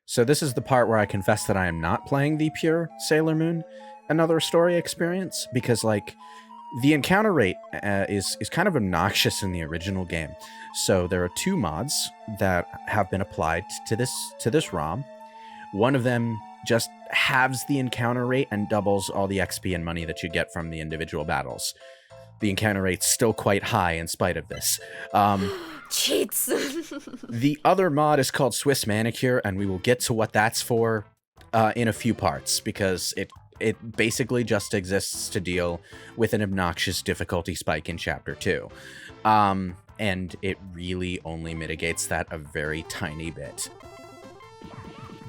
So this is the part where I confess that I am not playing the pure Sailor Moon Another Story experience, because like the encounter rate is kind of obnoxious in the original game. So there are two mods that have been applied to this ROM. One of them just halves the encounter rate and doubles all the XP and money that you get from the individual battles. The encounter rate's still quite high in spite of this. Cheats. The other mod is called Swiss Manicure, and we will get to what that's for in a few parts, because it basically just exists to deal with an obnoxious difficulty spike in Chapter 2. And it really only mitigates that a very tiny bit.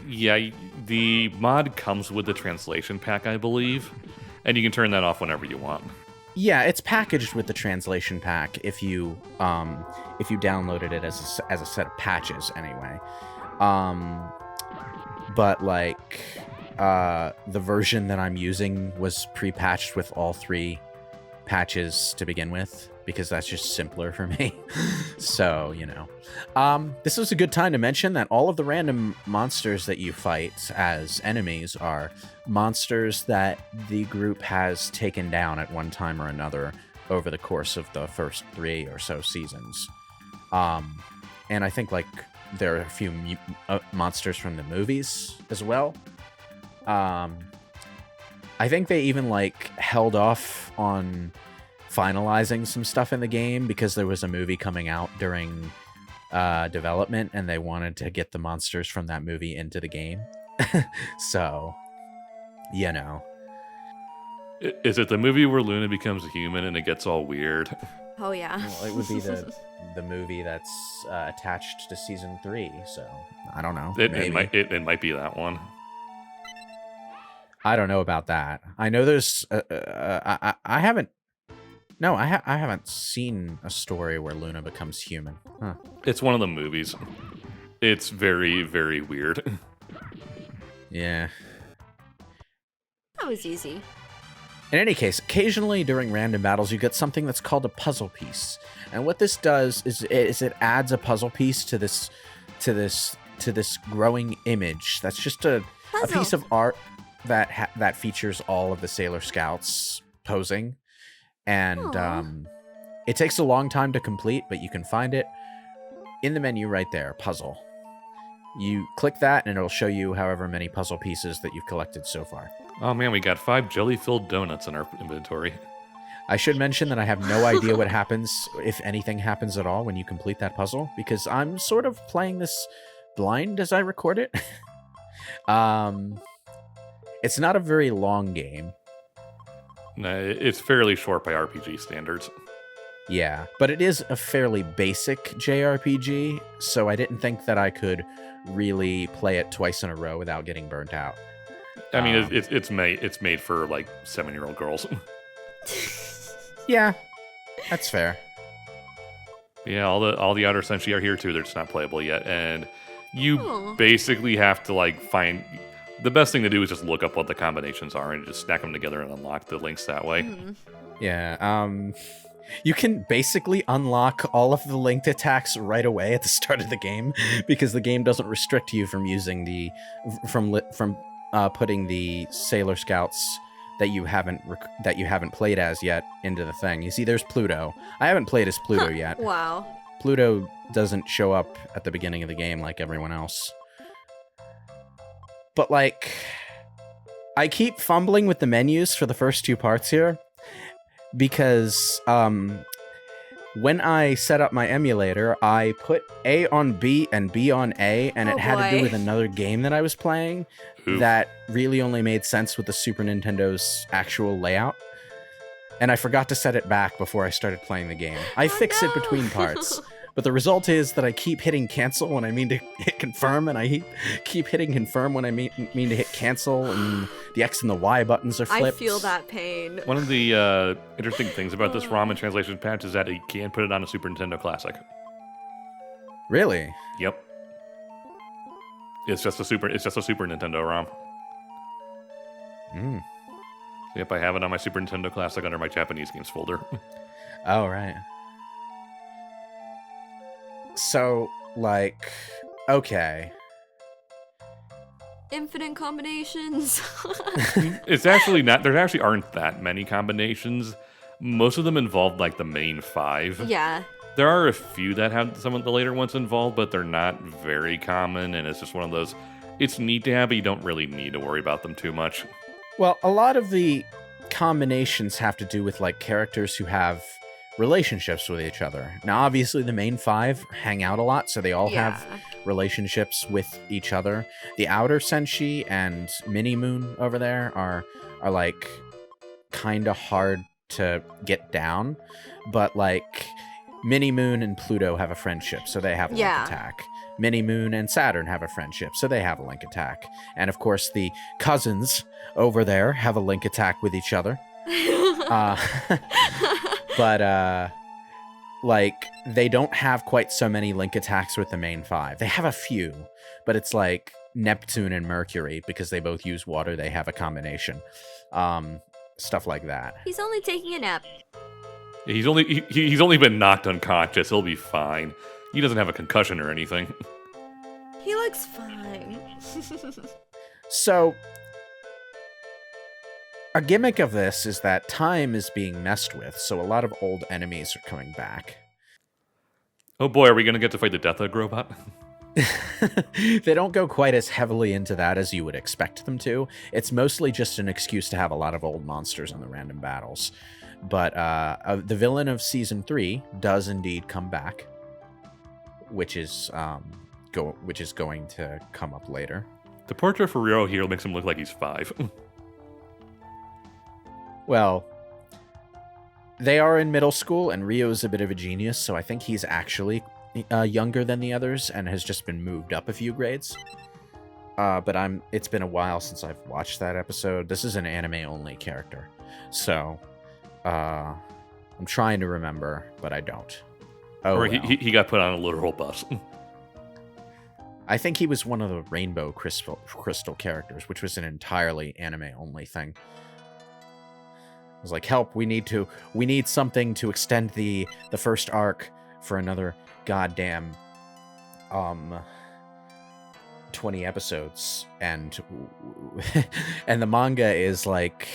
Yeah, the mod comes with the translation pack, I believe, and you can turn that off whenever you want. Yeah, it's packaged with the translation pack if you downloaded it as a set of patches anyway. But like the version that I'm using was pre-patched with all 3 patches to begin with, because that's just simpler for me. So, this is a good time to mention that all of the random monsters that you fight as enemies are monsters that the group has taken down at one time or another over the course of the first 3 or so seasons. And I think like there are a few monsters from the movies as well. I think they even like held off on finalizing some stuff in the game because there was a movie coming out during development, and they wanted to get the monsters from that movie into the game. So, Is it the movie where Luna becomes a human and it gets all weird? Oh yeah. Well, it would be the movie that's attached to season 3. So I don't know. It might be that one. I don't know about that. I know there's. I haven't. No, I haven't seen a story where Luna becomes human. Huh. It's one of the movies. It's very, very weird. Yeah. That was easy. In any case, occasionally during random battles, you get something that's called a puzzle piece, and what this does is it adds a puzzle piece to this growing image. That's just a piece of art that features all of the Sailor Scouts posing, and it takes a long time to complete, but you can find it in the menu right there, puzzle. You click that, and it'll show you however many puzzle pieces that you've collected so far. Oh man, we got 5 jelly-filled donuts in our inventory. I should mention that I have no idea what happens, if anything happens at all, when you complete that puzzle, because I'm sort of playing this blind as I record it. It's not a very long game. No, it's fairly short by RPG standards. Yeah, but it is a fairly basic JRPG, so I didn't think that I could really play it twice in a row without getting burnt out. I mean, it's made for like 7-year-old girls. Yeah, that's fair. Yeah, all the outer senshi are here too. They're just not playable yet, and you basically have to like find. The best thing to do is just look up what the combinations are and just stack them together and unlock the links that way. Mm-hmm. Yeah. You can basically unlock all of the linked attacks right away at the start of the game, because the game doesn't restrict you from using putting the Sailor Scouts that you haven't played as yet into the thing. You see, there's Pluto. I haven't played as Pluto yet. Wow. Pluto doesn't show up at the beginning of the game like everyone else. But like, I keep fumbling with the menus for the first 2 parts here, because when I set up my emulator, I put A on B and B on A, and it had to do with another game that I was playing that really only made sense with the Super Nintendo's actual layout. And I forgot to set it back before I started playing the game. I fix it between parts. But the result is that I keep hitting cancel when I mean to hit confirm, and I keep hitting confirm when I mean to hit cancel, and the X and the Y buttons are flipped. I feel that pain. One of the interesting things about this ROM and translation patch is that you can put it on a Super Nintendo Classic. Really? Yep. It's just a Super Nintendo ROM. Mm. Yep, I have it on my Super Nintendo Classic under my Japanese games folder. Oh, right. So, like, okay. infinite combinations. It's actually not. There actually aren't that many combinations. Most of them involve like the main 5. Yeah. There are a few that have some of the later ones involved, but they're not very common, and it's just one of those. It's neat to have, but you don't really need to worry about them too much. Well, a lot of the combinations have to do with like characters who have relationships with each other. Now, obviously, the main 5 hang out a lot, so they all have relationships with each other. The outer Senshi and Mini Moon over there are like kind of hard to get down, but like Mini Moon and Pluto have a friendship, so they have a link attack. Mini Moon and Saturn have a friendship, so they have a link attack. And of course, the cousins over there have a link attack with each other. But like, they don't have quite so many link attacks with the main 5. They have a few, but it's like Neptune and Mercury, because they both use water, they have a combination. Stuff like that. He's only taking a nap. He's only been knocked unconscious. He'll be fine. He doesn't have a concussion or anything. He looks fine. So, a gimmick of this is that time is being messed with, so a lot of old enemies are coming back. Oh boy, are we going to get to fight the Death Egg robot? They don't go quite as heavily into that as you would expect them to. It's mostly just an excuse to have a lot of old monsters in the random battles. But the villain of Season 3 does indeed come back, which is going to come up later. The portrait for Ryo here makes him look like he's 5. Well, they are in middle school, and Ryo's a bit of a genius, so I think he's actually younger than the others and has just been moved up a few grades. But it's been a while since I've watched that episode. This is an anime-only character, so I'm trying to remember, but I don't. Or he got put on a literal bus. I think he was one of the Rainbow Crystal characters, which was an entirely anime-only thing. I was like, help, we need something to extend the first arc for another goddamn 20 episodes, and and the manga is like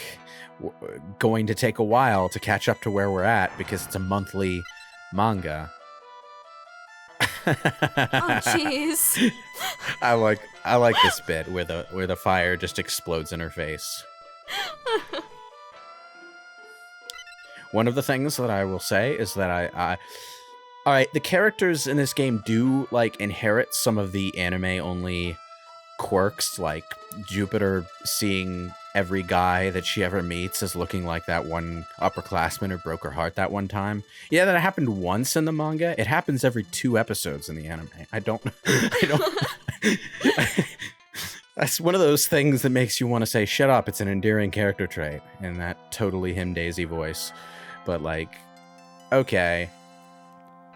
going to take a while to catch up to where we're at because it's a monthly manga. Oh jeez. I like this bit where the fire just explodes in her face. One of the things that I will say is that all right, the characters in this game do like inherit some of the anime only quirks, like Jupiter seeing every guy that she ever meets as looking like that one upperclassman who broke her heart that one time. Yeah, that happened once in the manga. It happens every 2 episodes in the anime. I don't That's one of those things that makes you want to say, shut up, it's an endearing character trait in that totally him Daisy voice. But like, okay.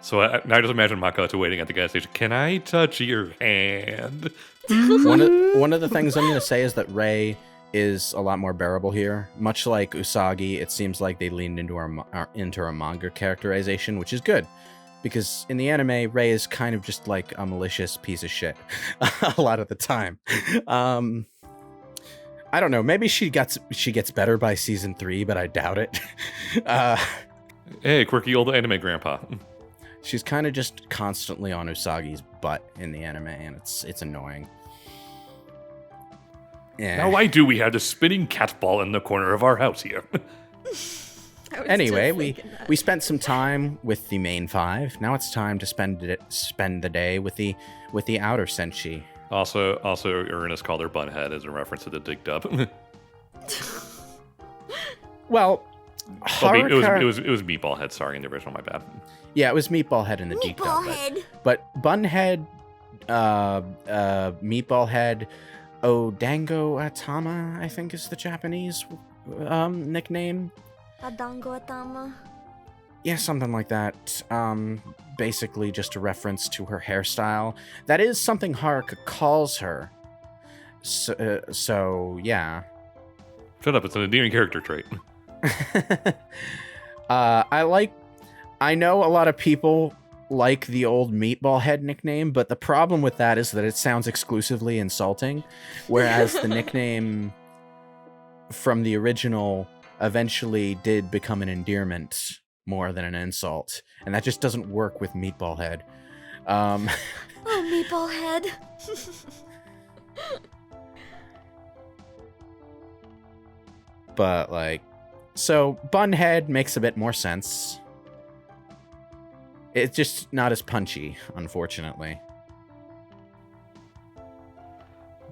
So I just imagine Makoto waiting at the gas station. Can I touch your hand? One of the things I'm going to say is that Rei is a lot more bearable here. Much like Usagi, it seems like they leaned into our manga characterization, which is good. Because in the anime, Rei is kind of just like a malicious piece of shit a lot of the time. I don't know. Maybe she gets better by season 3, but I doubt it. Hey, quirky old anime grandpa. She's kind of just constantly on Usagi's butt in the anime, and it's annoying. Yeah. Now, why do we have the spinning cat ball in the corner of our house here? Anyway, we spent some time with the main 5. Now it's time to spend the day with the outer Senshi. Also, Uranus called her bunhead as a reference to the dig dub. Well, Haruka... it was Meatball Head. Sorry, in the original. My bad. Yeah, it was Meatball Head in the deep dub. But Bunhead, Meatball Head, Odango Atama, I think is the Japanese nickname. Adango Atama. Yeah, something like that. Basically just a reference to her hairstyle. That is something Haruka calls her. So yeah. Shut up, it's an endearing character trait. I know a lot of people like the old Meatball Head nickname, but the problem with that is that it sounds exclusively insulting, whereas the nickname from the original eventually did become an endearment more than an insult, and that just doesn't work with Meatball Head. Oh, Meatball Head. But, like, so Bunhead makes a bit more sense. It's just not as punchy, unfortunately.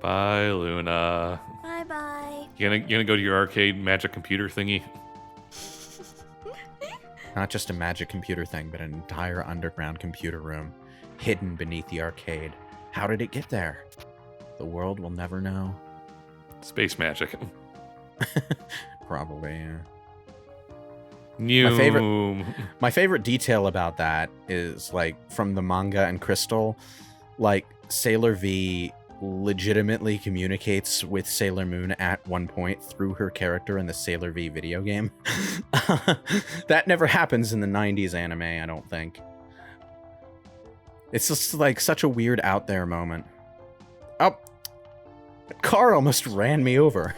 Bye, Luna. Bye-bye. You gonna go to your arcade magic computer thingy? Not just a magic computer thing, but an entire underground computer room hidden beneath the arcade. How did it get there? The world will never know. Space magic. Probably, yeah. New. My favorite detail about that is, like, from the manga and Crystal, like, Sailor V legitimately communicates with Sailor Moon at one point through her character in the Sailor V video game. That never happens in the 90s anime, I don't think. It's just, like, such a weird out there moment. Oh, the car almost ran me over.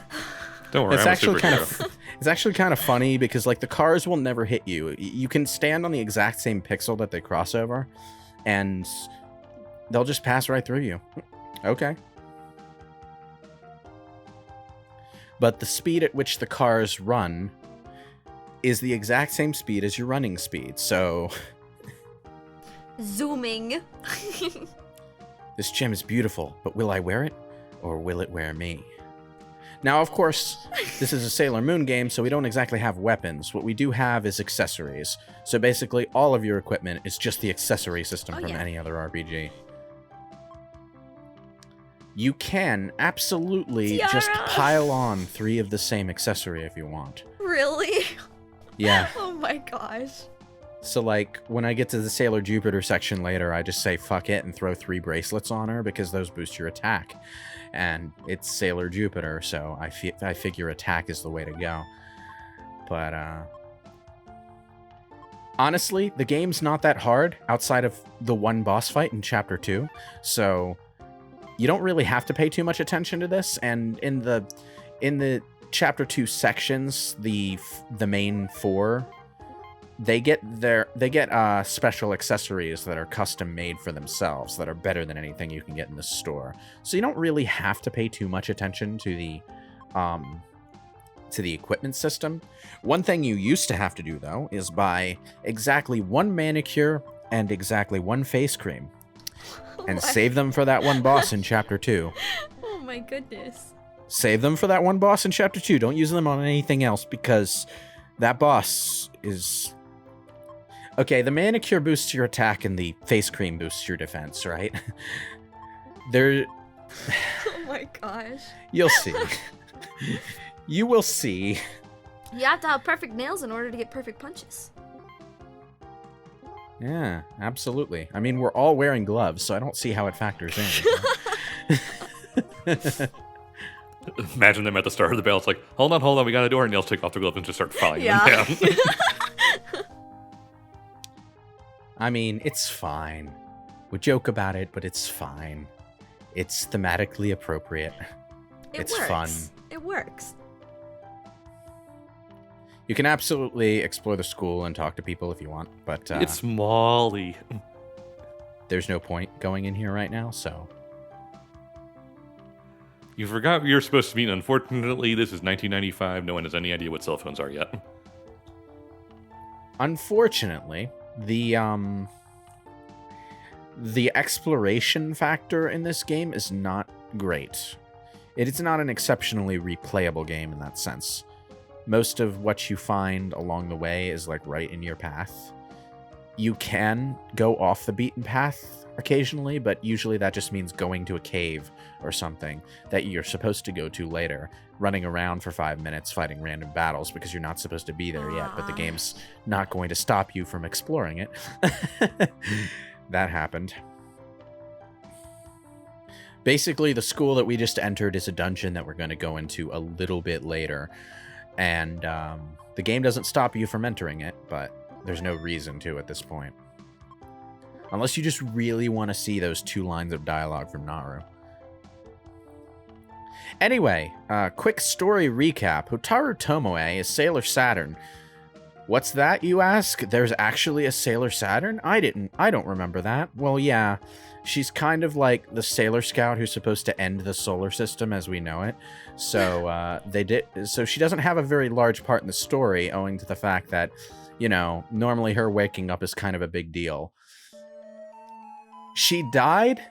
Don't worry, It's I'm a actually kind superhero. of it's actually kind of funny because, like, the cars will never hit you. You can stand on the exact same pixel that they cross over, and they'll just pass right through you. Okay. But the speed at which the cars run is the exact same speed as your running speed. So Zooming. this gem is beautiful, but will I wear it, or will it wear me? Now, of course, this is a Sailor Moon game, so we don't exactly have weapons. What we do have is accessories. So basically, all of your equipment is just the accessory system from any other RPG. You can absolutely just pile on 3 of the same accessory if you want. Really? Yeah. Oh my gosh. So, like, when I get to the Sailor Jupiter section later, I just say fuck it and throw 3 bracelets on her because those boost your attack. And it's Sailor Jupiter, so I figure attack is the way to go. But, honestly, the game's not that hard outside of the one boss fight in Chapter 2, so you don't really have to pay too much attention to this, and in the Chapter 2 sections, the main 4, they get special accessories that are custom made for themselves that are better than anything you can get in the store. So you don't really have to pay too much attention to the equipment system. One thing you used to have to do, though, is buy exactly 1 manicure and exactly 1 face cream and save them for that one boss in Chapter 2. Oh my goodness. Save them for that one boss in Chapter 2. Don't use them on anything else because that boss is... Okay, the manicure boosts your attack and the face cream boosts your defense, right? Oh my gosh. You'll see. You will see. You have to have perfect nails in order to get perfect punches. Yeah, absolutely. I mean, we're all wearing gloves, so I don't see how it factors in. Imagine them at the start of the battle. It's like, hold on, we got a door, and nails take off their gloves and just start filing them down. I mean, it's fine. We joke about it, but it's fine. It's thematically appropriate. It's works. fun. It works. You can absolutely explore the school and talk to people if you want, but It's Molly. there's no point going in here right now, so... You forgot you're supposed to meet. Unfortunately, this is 1995. No one has any idea what cell phones are yet. Unfortunately, the exploration factor in this game is not great. It is not an exceptionally replayable game in that sense. Most of what you find along the way is, like, right in your path. You can go off the beaten path occasionally, but usually that just means going to a cave or something that you're supposed to go to later, running around for 5 minutes fighting random battles because you're not supposed to be there yet, but the game's not going to stop you from exploring it. That happened. Basically, the school that we just entered is a dungeon that we're going to go into a little bit later, and the game doesn't stop you from entering it, but there's no reason to at this point. Unless you just really want to see those 2 lines of dialogue from Naru. Anyway, quick story recap. Hotaru Tomoe is Sailor Saturn. What's that, you ask? There's actually a Sailor Saturn? I don't remember that. Well, yeah. She's kind of like the Sailor Scout who's supposed to end the solar system as we know it. So, so she doesn't have a very large part in the story, owing to the fact that, you know, normally her waking up is kind of a big deal. She died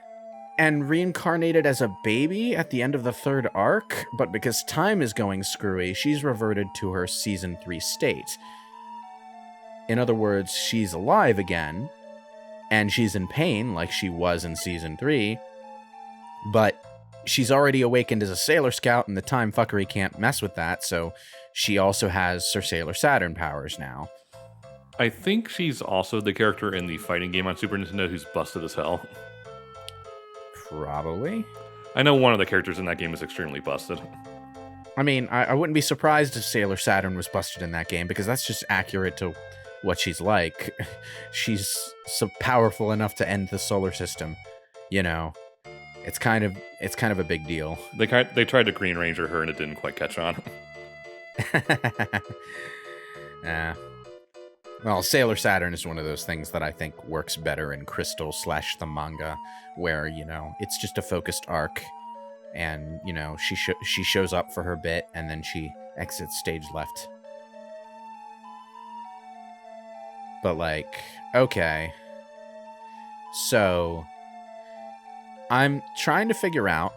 and reincarnated as a baby at the end of the 3rd arc, but because time is going screwy, she's reverted to her Season 3 state. In other words, she's alive again, and she's in pain like she was in Season 3, but she's already awakened as a Sailor Scout, and the time fuckery can't mess with that, so she also has her Sailor Saturn powers now. I think she's also the character in the fighting game on Super Nintendo who's busted as hell. Probably. I know one of the characters in that game is extremely busted. I mean, I wouldn't be surprised if Sailor Saturn was busted in that game, because that's just accurate to what she's like. She's so powerful enough to end the solar system. You know, it's kind of a big deal. They tried to Green Ranger her and it didn't quite catch on. Well, Sailor Saturn is one of those things that I think works better in Crystal / the manga, where, you know, it's just a focused arc, and, you know, she shows up for her bit, and then she exits stage left. But, like, okay. So, I'm trying to figure out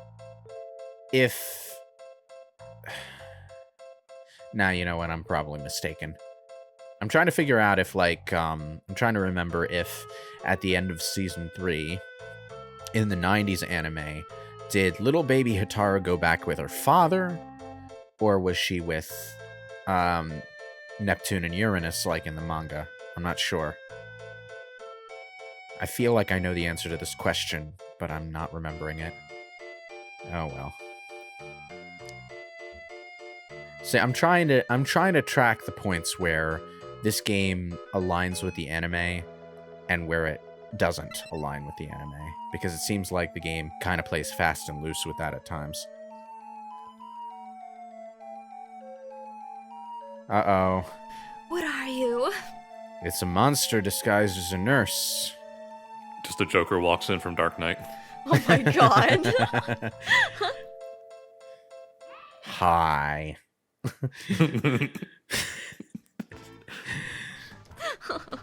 if... Now, you know what? I'm probably mistaken. I'm trying to figure out if, like, I'm trying to remember if at the end of Season 3, in the 90s anime, did little baby Hotaru go back with her father? Or was she with Neptune and Uranus, like in the manga? I'm not sure. I feel like I know the answer to this question, but I'm not remembering it. Oh well. See, I'm trying to track the points where this game aligns with the anime and where it doesn't align with the anime, because it seems like the game kind of plays fast and loose with that at times. Uh-oh. What are you? It's a monster disguised as a nurse. Just a Joker walks in from Dark Knight. Oh my god. Hi.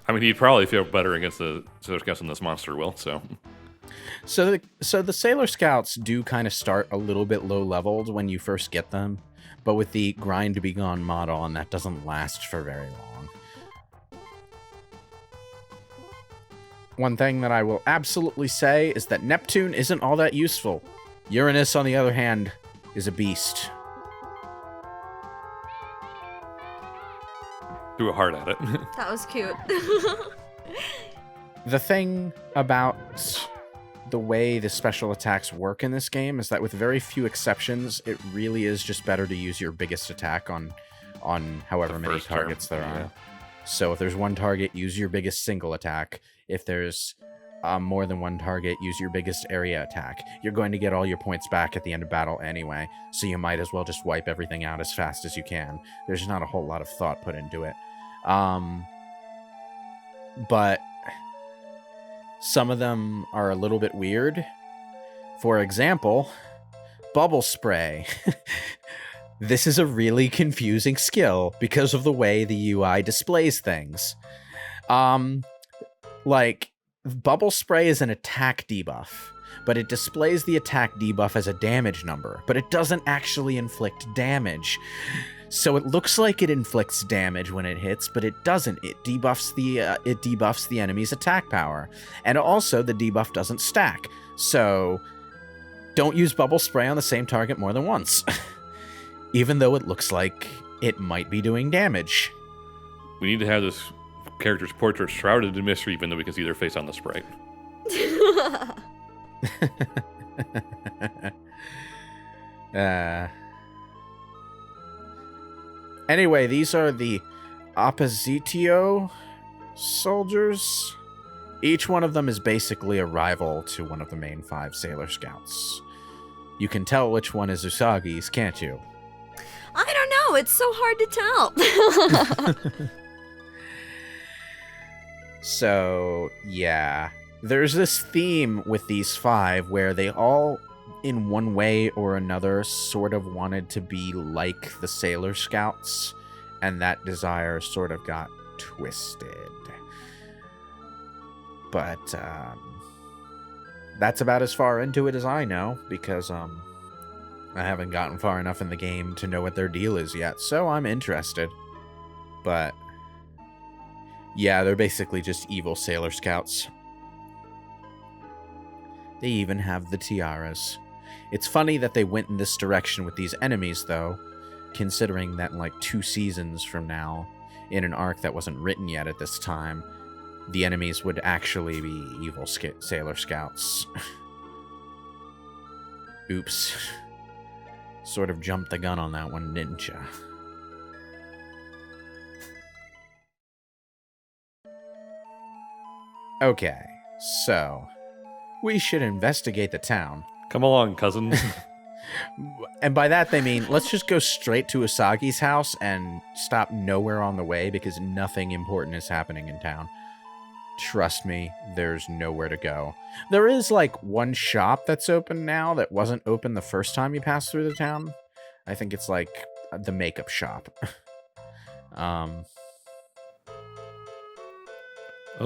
I mean, he'd probably feel better against the Sailor Scouts than this monster will, so... So the Sailor Scouts do kind of start a little bit low-leveled when you first get them, but with the grind to be gone mod on, that doesn't last for very long. One thing that I will absolutely say is that Neptune isn't all that useful. Uranus, on the other hand, is a beast. Threw a heart at it. That was cute. The thing about the way the special attacks work in this game is that with very few exceptions, it really is just better to use your biggest attack on however many targets there are. So if there's one target, use your biggest single attack. If there's more than one target, use your biggest area attack. You're going to get all your points back at the end of battle anyway, so you might as well just wipe everything out as fast as you can. There's not a whole lot of thought put into it. But some of them are a little bit weird. For example, bubble spray. This is a really confusing skill because of the way the UI displays things. Like, bubble spray is an attack debuff, but it displays the attack debuff as a damage number, but it doesn't actually inflict damage. So it looks like it inflicts damage when it hits, but it doesn't. It debuffs the enemy's attack power. And also, the debuff doesn't stack. So, don't use bubble spray on the same target more than once. Even though it looks like it might be doing damage. We need to have this character's portrait shrouded in mystery, even though we can see their face on the sprite. Anyway, these are the Oppositio soldiers. Each one of them is basically a rival to one of the main 5 Sailor Scouts. You can tell which one is Usagi's, can't you? I don't know. It's so hard to tell. So, yeah. There's this theme with these 5 where they all, in one way or another, sort of wanted to be like the Sailor Scouts, and that desire sort of got twisted. But, that's about as far into it as I know, because, I haven't gotten far enough in the game to know what their deal is yet, so I'm interested. But, yeah, they're basically just evil Sailor Scouts. They even have the tiaras. It's funny that they went in this direction with these enemies, though, considering that, like, 2 seasons from now, in an arc that wasn't written yet at this time, the enemies would actually be evil Sailor Scouts. Oops. Sort of jumped the gun on that one, didn't ya? Okay, so we should investigate the town. Come along, cousin. And by that they mean, let's just go straight to Usagi's house and stop nowhere on the way because nothing important is happening in town. Trust me, there's nowhere to go. There is, like, one shop that's open now that wasn't open the first time you passed through the town. I think it's, like, the makeup shop. Oh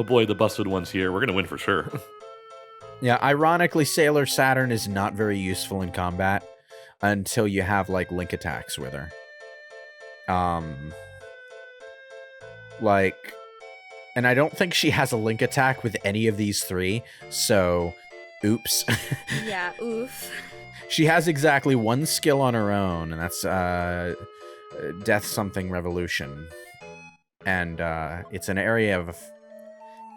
boy, the busted one's here. We're gonna win for sure. Yeah, ironically, Sailor Saturn is not very useful in combat until you have, like, link attacks with her. And I don't think she has a link attack with any of these 3, so, oops. Yeah, oof. She has exactly 1 skill on her own, and that's, Death Something Revolution. And, it's an area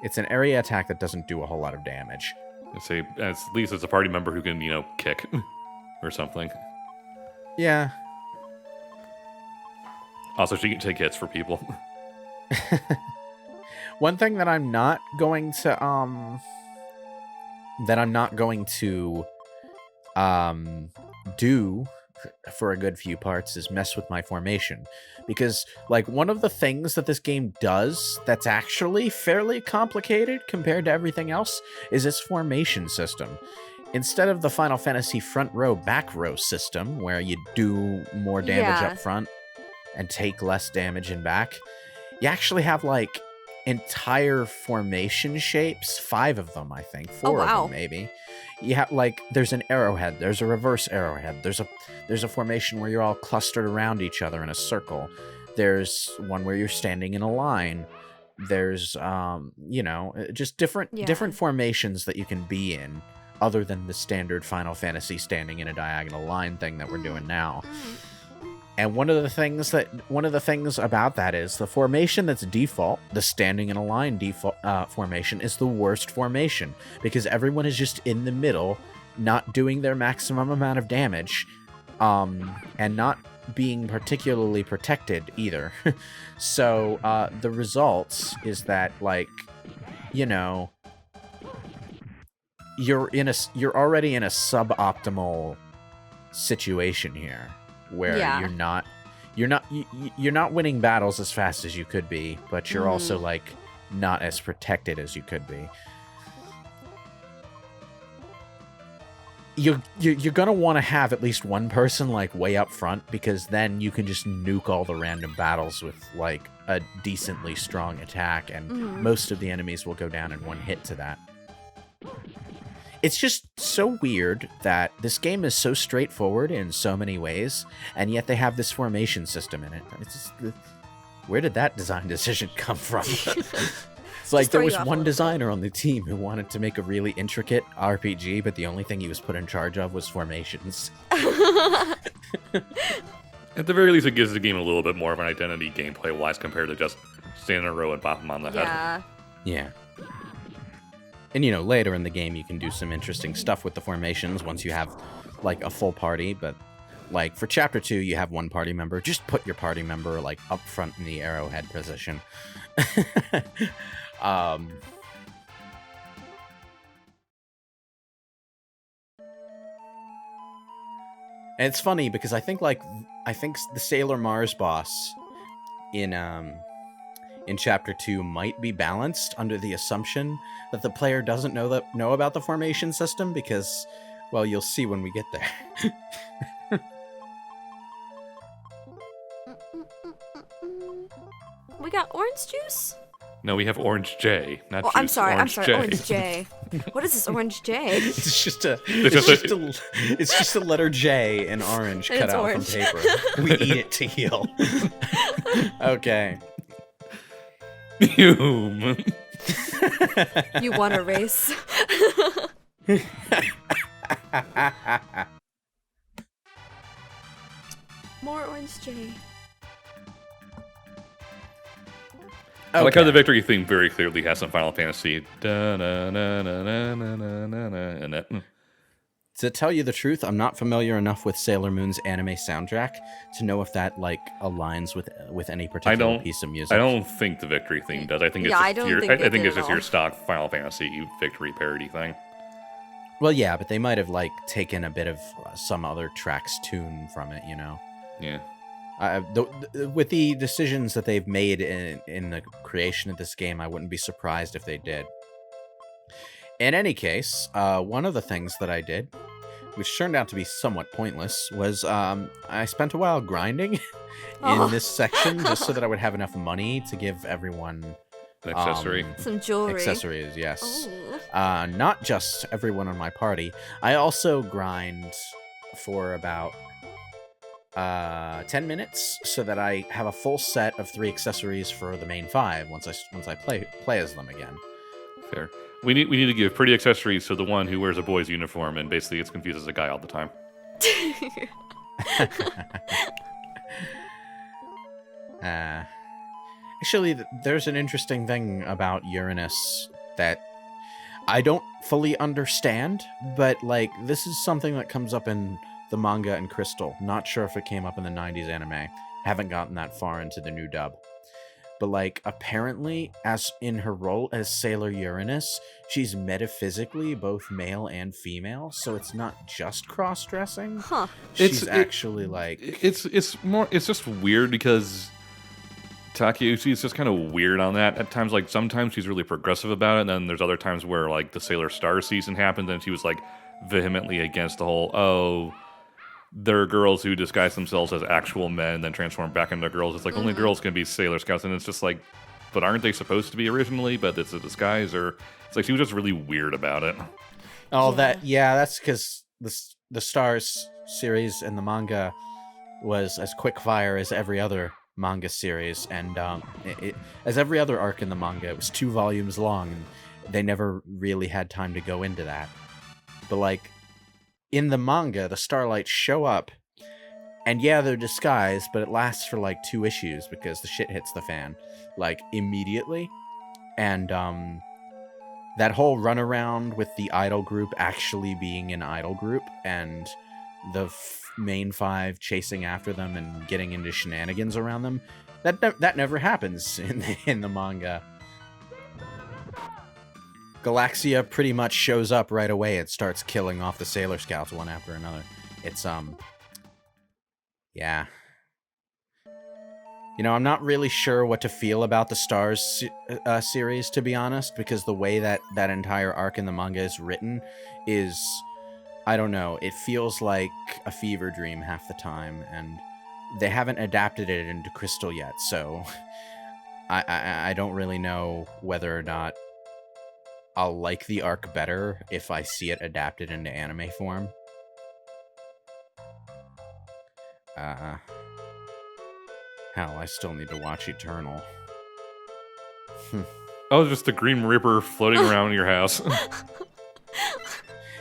attack that doesn't do a whole lot of damage. Let's say, at least it's a party member who can, kick or something. Yeah. Also, she can take hits for people. One thing that I'm not going to do for a good few parts is mess with my formation, because, like, one of the things that this game does that's actually fairly complicated compared to everything else is its formation system. Instead of the Final Fantasy front row back row system where you do more damage up front and take less damage in back, you actually have, like, entire formation shapes, 5 of them, I think, 4 of them maybe. You have, like, there's an arrowhead, there's a reverse arrowhead, there's a formation where you're all clustered around each other in a circle, there's one where you're standing in a line, there's just different formations that you can be in other than the standard Final Fantasy standing in a diagonal line thing that we're doing now. And one of the things about that is the formation that's default, the standing in a line default formation, is the worst formation because everyone is just in the middle, not doing their maximum amount of damage, and not being particularly protected either. So the results is that, like, you're already in a suboptimal situation here, where you're not winning battles as fast as you could be, but you're also, like, not as protected as you could be. You're gonna want to have at least one person, like, way up front, because then you can just nuke all the random battles with, like, a decently strong attack, and most of the enemies will go down in one hit to that. It's just so weird that this game is so straightforward in so many ways, and yet they have this formation system in it. It's just, where did that design decision come from? It's like there was one designer on the team who wanted to make a really intricate RPG, but the only thing he was put in charge of was formations. At the very least, it gives the game a little bit more of an identity gameplay-wise compared to just stand in a row and bop them on the head. Yeah. And, later in the game, you can do some interesting stuff with the formations once you have, like, a full party. But, like, for Chapter 2, you have one party member. Just put your party member, like, up front in the arrowhead position. And it's funny because I think the Sailor Mars boss in Chapter 2 might be balanced under the assumption that the player doesn't know about the formation system because, well, you'll see when we get there. We got orange juice? No, we have Orange J, not juice. I'm sorry, J. Orange J. What is this Orange J? It's just a letter J in orange And cut it's out orange. from paper. We eat it to heal. Okay. You You won a race. More Orange J. I like how the victory theme very clearly has some Final Fantasy. Da, na, na, na, na, na, na, na, na, and that. To tell you the truth, I'm not familiar enough with Sailor Moon's anime soundtrack to know if that aligns with any particular piece of music. I don't think the victory theme does. I think it's I just don't think they think did it's at just your all. stock Final Fantasy victory parody thing. Well, yeah, but they might have taken a bit of some other track's tune from it, you know. Yeah. With the decisions that they've made in the creation of this game, I wouldn't be surprised if they did. In any case, one of the things that I did, which turned out to be somewhat pointless, was I spent a while grinding in this section just so that I would have enough money to give everyone An accessory. Some jewelry. accessories, yes. Oh. Not just everyone on my party. I also grind for about 10 minutes so that I have a full set of 3 accessories for the main 5 once I play as them again. Fair. We need to give pretty accessories to the one who wears a boy's uniform and basically gets confused as a guy all the time. Actually, there's an interesting thing about Uranus that I don't fully understand, but this is something that comes up in the manga and Crystal. Not sure if it came up in the 90s anime. Haven't gotten that far into the new dub. But apparently, as in her role as Sailor Uranus, she's metaphysically both male and female, so it's not just cross-dressing. Huh. She's actually It's just weird because Takeuchi is just kind of weird on that. At times, sometimes she's really progressive about it, and then there's other times where the Sailor Star season happened, and she was vehemently against the whole there are girls who disguise themselves as actual men then transform back into girls. It's only girls can be Sailor Scouts, and it's just but aren't they supposed to be originally? But it's a disguise, or it's she was just really weird about it. Oh, that's because the Stars series in the manga was as quickfire as every other manga series, and as every other arc in the manga, it was 2 volumes long, and they never really had time to go into that. But in the manga, the Starlights show up, and yeah, they're disguised, but it lasts for 2 issues because the shit hits the fan immediately, and that whole runaround with the idol group actually being an idol group and the main 5 chasing after them and getting into shenanigans around them, that never happens in the manga. Galaxia pretty much shows up right away and starts killing off the Sailor Scouts one after another. It's yeah. I'm not really sure what to feel about the Stars series, to be honest, because the way that entire arc in the manga is written is, I don't know, it feels like a fever dream half the time, and they haven't adapted it into Crystal yet, so I don't really know whether or not I'll like the arc better if I see it adapted into anime form. Hell, I still need to watch Eternal. Oh, just the Green Reaper floating around your house.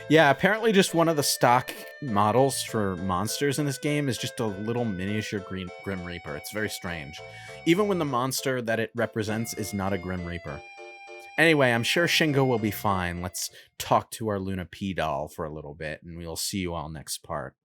Yeah, apparently just one of the stock models for monsters in this game is just a little miniature Grim Reaper. It's very strange. Even when the monster that it represents is not a Grim Reaper. Anyway, I'm sure Shingo will be fine. Let's talk to our Luna P doll for a little bit, and we'll see you all next part.